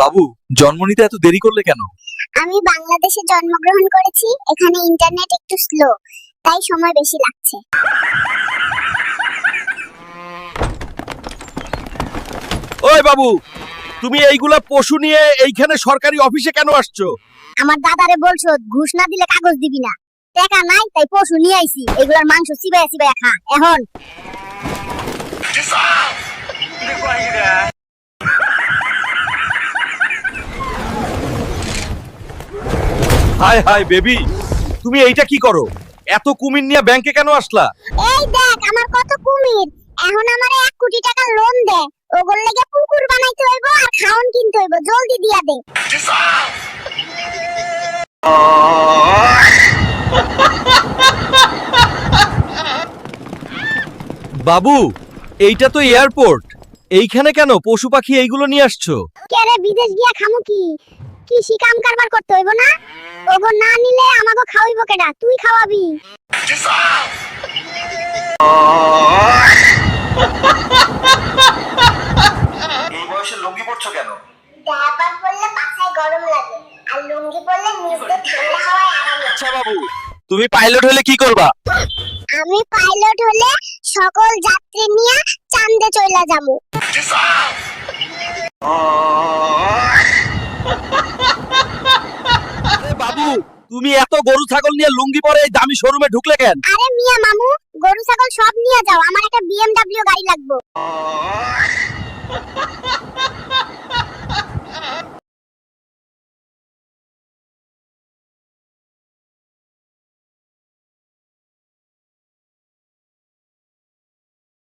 বাবু, জন্ম নিতে এত দেরি করলে কেন? আমি বাংলাদেশে জন্মগ্রহণ করেছি, এখানে ইন্টারনেট একটু স্লো, তাই সময় বেশি লাগছে। ওই বাবু, তুমি এইগুলা পশু নিয়ে এইখানে সরকারি অফিসে কেন আসছো? আমার দাদারে বলছো ঘুষ না দিলে কাগজ দিবি না, টাকা নাই তাই পশু নিয়ে আইছি, এগুলার মাংস চিবাইয়া চিবাইয়া খা। এখন হাই হাই বেবি, তুমি এইটা কি করো? এত কুমির নিয়ে ব্যাংকে কেন আসলা? এই দেখ আমার কত কুমির, এখন আমারে 1 কোটি টাকা লোন দে, ওগুর লাগি পুকুর বানাইতে হইব আর খাওন কিনতে হইব, জলদি দিয়া দে। বাবু, এইটা তো এয়ারপোর্ট, এইখানে কেন পশু পাখি এইগুলো নিয়ে আসছো? কেরে বিদেশ গিয়া খামু কি, কৃষি কাম কারবার করতে হইব না? ওগো না নিলে আমাগো খাওয়াইব কেডা? তুই খাওয়াবি। এই বয়সে লুঙ্গি পরছো কেন? ডায়াপার পরলে পাছায় গরম লাগে, আর লুঙ্গি পরলে নিচে ঠান্ডা হাওয়ায় আরাম লাগে। আচ্ছা বাবু, তুমি পাইলট হলে কি করবা? আমি পাইলট হলে সকল যাত্রী নিয়ে চাঁদে চইলা যামু। আরে বাবু, তুমি এত গরু ছাগল নিয়ে লুঙ্গি পরে এই দামি শোরুমে ঢুকলে কেন? আরে মিয়া মামু, গরু ছাগল সব নিয়ে যাও, আমার একটা বিএমডব্লিউ গাড়ি লাগবে।